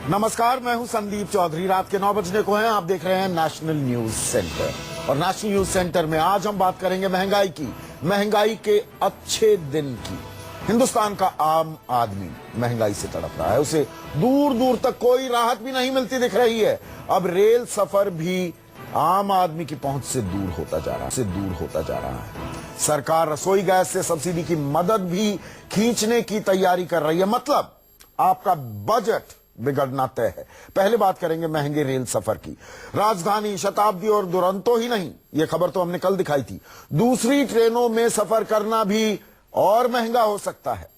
नमस्कार, मैं हूं संदीप चौधरी। रात के 9 बजने को हैं। आप देख रहे हैं नेशनल न्यूज सेंटर और नेशनल न्यूज सेंटर में आज हम बात करेंगे महंगाई की, महंगाई के अच्छे दिन की। हिंदुस्तान का आम आदमी महंगाई से तड़प रहा है, उसे दूर दूर तक कोई राहत भी नहीं मिलती दिख रही है। अब रेल सफर भी आम आदमी की पहुंच से दूर होता जा रहा है। सरकार रसोई गैस से सब्सिडी की मदद भी खींचने की तैयारी कर रही है। मतलब आपका बजट बिगड़ना तय है। पहले बात करेंगे महंगे रेल सफर की। राजधानी, शताब्दी और दुरंतो ही नहीं, यह खबर तो हमने कल दिखाई थी, दूसरी ट्रेनों में सफर करना भी और महंगा हो सकता है।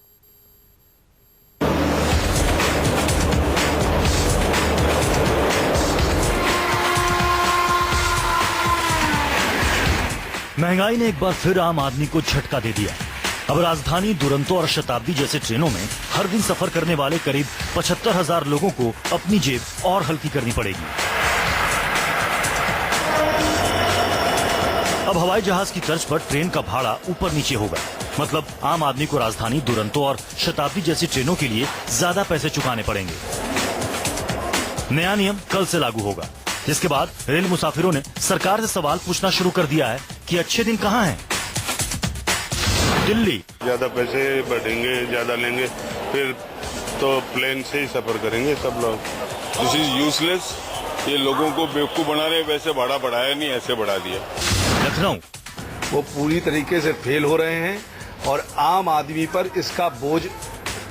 महंगाई ने एक बार फिर आम आदमी को झटका दे दिया। अब राजधानी, दुरंतो और शताब्दी जैसे ट्रेनों में हर दिन सफर करने वाले करीब 75,000 लोगों को अपनी जेब और हल्की करनी पड़ेगी। अब हवाई जहाज की तर्ज पर ट्रेन का भाड़ा ऊपर नीचे होगा। मतलब आम आदमी को राजधानी, दुरंतो और शताब्दी जैसी ट्रेनों के लिए ज्यादा पैसे चुकाने पड़ेंगे। नया नियम कल से लागू होगा, जिसके बाद रेल मुसाफिरों ने सरकार से सवाल पूछना शुरू कर दिया है कि अच्छे दिन कहाँ हैं? दिल्ली ज्यादा पैसे बढ़ेंगे, ज्यादा लेंगे, फिर तो प्लेन से ही सफर करेंगे सब लोग। This is useless. ये लोगों को बेवकूफ बना रहे, वैसे भाड़ा बढ़ाया नहीं, ऐसे बढ़ा दिया। लखनऊ वो पूरी तरीके से फेल हो रहे हैं और आम आदमी पर इसका बोझ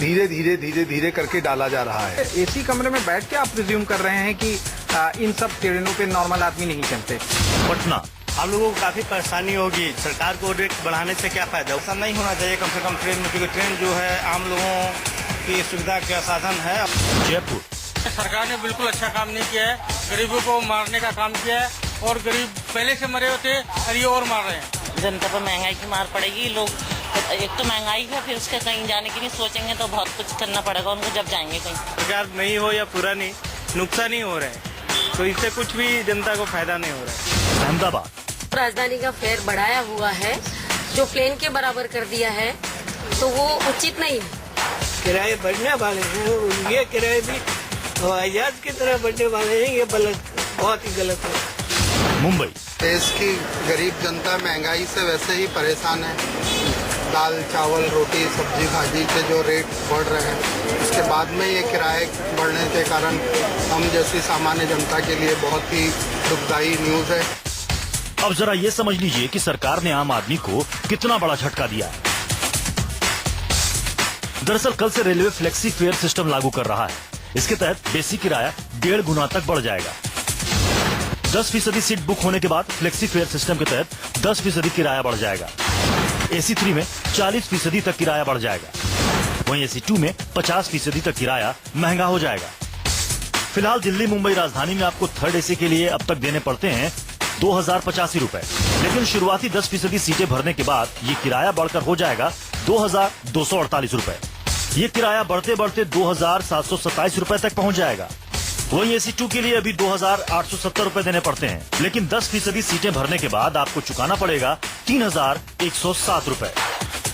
धीरे धीरे करके डाला जा रहा है। एसी कमरे में बैठ के आप प्रिज्यूम कर रहे हैं कि इन सब ट्रेनों पे नॉर्मल आदमी नहीं चलते। पटना हम लोगों को काफी परेशानी होगी। सरकार को रेट बढ़ाने से क्या फायदा? ऐसा नहीं होना चाहिए कम से कम ट्रेन में, क्योंकि ट्रेन जो है आम लोगों की सुविधा का साधन है। जयपुर सरकार ने बिल्कुल अच्छा काम नहीं किया है, गरीबों को मारने का काम किया है और गरीब पहले से मरे होते और ये और मार रहे हैं। जनता पर महंगाई की मार पड़ेगी। लोग एक तो महंगाई है, फिर उसके कहीं जाने की नहीं सोचेंगे तो बहुत कुछ करना पड़ेगा उनको जब जाएंगे कहीं। सरकार नहीं हो या पुरानी, नुकसान ही हो रहे हैं, तो इससे कुछ भी जनता को फायदा नहीं हो रहा है। अहमदाबाद राजधानी का फेयर बढ़ाया हुआ है, जो प्लेन के बराबर कर दिया है, तो वो उचित नहीं है। किराए बढ़ने वाले हैं, ये किराए भी हवाई जहाज की तरह बढ़ने वाले हैं, ये बहुत ही गलत है। मुंबई देश की गरीब जनता महंगाई से वैसे ही परेशान है। दाल, चावल, रोटी, सब्जी, भाजी के जो रेट बढ़ रहे हैं, उसके बाद में ये किराए बढ़ने के कारण हम जैसी सामान्य जनता के लिए बहुत ही दुखदायी न्यूज है। अब जरा ये समझ लीजिए कि सरकार ने आम आदमी को कितना बड़ा झटका दिया है। दरअसल कल से रेलवे फ्लेक्सी फेयर सिस्टम लागू कर रहा है। इसके तहत बेसिक किराया 1.5 गुना तक बढ़ जाएगा। 10% सीट बुक होने के बाद फ्लेक्सी फेयर सिस्टम के तहत 10% किराया बढ़ जाएगा। AC 3 में 40% तक किराया बढ़ जाएगा। वहीं AC 2 में 50% तक किराया महंगा हो जाएगा। फिलहाल दिल्ली, मुंबई, राजधानी में आपको थर्ड AC के लिए अब तक देने पड़ते हैं 2,085 रुपए, लेकिन शुरुआती 10% सीटें भरने के बाद ये किराया बढ़कर हो जाएगा 2,248 रुपए। ये किराया बढ़ते बढ़ते 2,727 रुपए तक पहुंच जाएगा। वहीं AC 2 के लिए अभी 2,870 रुपए देने पड़ते हैं, लेकिन 10% सीटें भरने के बाद आपको चुकाना पड़ेगा 3,107 रुपए,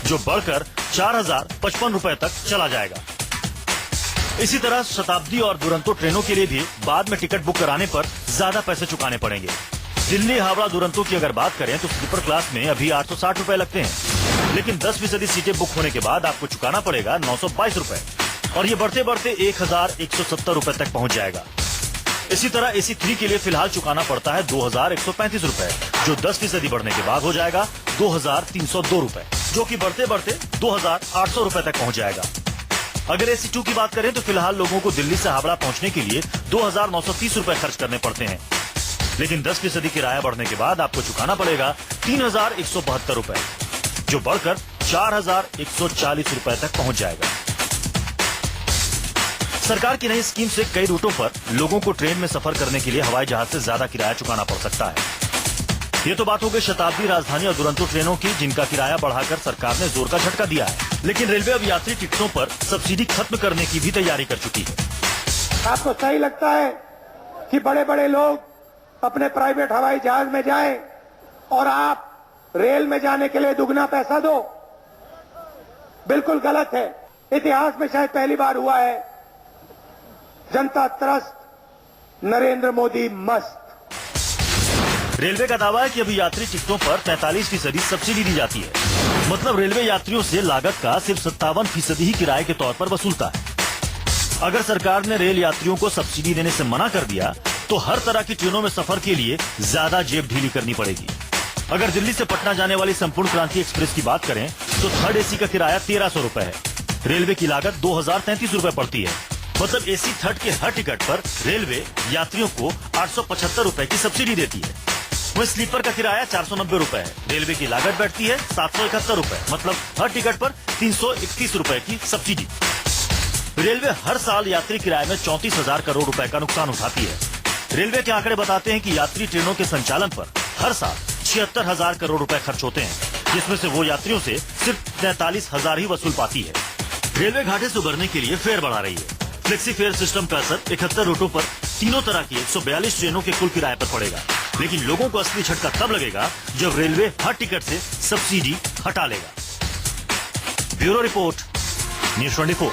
जो बढ़कर 4,055 रुपए तक चला जाएगा। इसी तरह शताब्दी और दुरंतो ट्रेनों के लिए भी बाद में टिकट बुक कराने पर ज्यादा पैसे चुकाने पड़ेंगे। दिल्ली, हावड़ा, दुरंतो की अगर बात करें तो स्लीपर क्लास में अभी 860 रुपए लगते हैं, लेकिन 10% सीटें बुक होने के बाद आपको चुकाना पड़ेगा 922 रुपए और ये बढ़ते बढ़ते 1,170 रुपए तक पहुंच जाएगा। इसी तरह AC 3 के लिए फिलहाल चुकाना पड़ता है 2,135 रुपए, जो 10% बढ़ने के बाद हो जाएगा 2,302 रुपए, जो कि बढ़ते बढ़ते 2,800 रुपए तक पहुंच जाएगा। अगर AC 2 की बात करें तो फिलहाल लोगों को दिल्ली से हावड़ा पहुंचने के लिए 2,930 रुपए खर्च करने पड़ते हैं, लेकिन 10% किराया बढ़ने के बाद आपको चुकाना पड़ेगा 3,172 रुपए, जो बढ़कर 4,140 रुपए तक पहुंच जाएगा। सरकार की नई स्कीम से कई रूटों पर लोगों को ट्रेन में सफर करने के लिए हवाई जहाज से ज्यादा किराया चुकाना पड़ सकता है। ये तो बात हो गई शताब्दी, राजधानी और दुरंतो ट्रेनों की, जिनका किराया बढ़ाकर सरकार ने जोर का झटका दिया है। लेकिन रेलवे अब यात्री टिकटों पर सब्सिडी खत्म करने की भी तैयारी कर चुकी है। आपको सही लगता है कि बड़े बड़े लोग अपने प्राइवेट हवाई जहाज में जाएं और आप रेल में जाने के लिए दुगना पैसा दो? बिल्कुल गलत है। इतिहास में शायद पहली बार हुआ है जनता त्रस्त, नरेंद्र मोदी मस्त। रेलवे का दावा है कि अभी यात्री टिकटों पर 43% सब्सिडी दी जाती है। मतलब रेलवे यात्रियों से लागत का सिर्फ 57% ही किराए के तौर पर वसूलता है। अगर सरकार ने रेल यात्रियों को सब्सिडी देने से मना कर दिया तो हर तरह की ट्रेनों में सफर के लिए ज्यादा जेब ढीली करनी पड़ेगी। अगर दिल्ली से पटना जाने वाली संपूर्ण क्रांति एक्सप्रेस की बात करें तो थर्ड एसी का किराया 1300 रुपए है। रेलवे की लागत 2033 रुपए पड़ती है। मतलब एसी थर्ड के हर टिकट पर रेलवे यात्रियों को 875 रुपए की सब्सिडी देती है। वहीं स्लीपर का किराया 490 रुपए है। रेलवे की लागत बैठती है 771 रुपए। मतलब हर टिकट पर 331 रुपए की सब्सिडी। रेलवे हर साल यात्री किराए में 34,000 करोड़ रुपए का नुकसान उठाती है। रेलवे के आंकड़े बताते हैं कि यात्री ट्रेनों के संचालन पर हर साल 76,000 करोड़ रुपए खर्च होते हैं, जिसमें से वो यात्रियों से सिर्फ 43,000 ही वसूल पाती है। रेलवे घाटे से उबरने के लिए फेयर बढ़ा रही है। फ्लेक्सी फेयर सिस्टम का असर 71 रूटों पर तीनों तरह की 142 ट्रेनों के कुल किराए पर पड़ेगा। लेकिन लोगों को असली झटका तब लगेगा जब रेलवे हर टिकट से सब्सिडी हटा लेगा। Bureau report, news 24।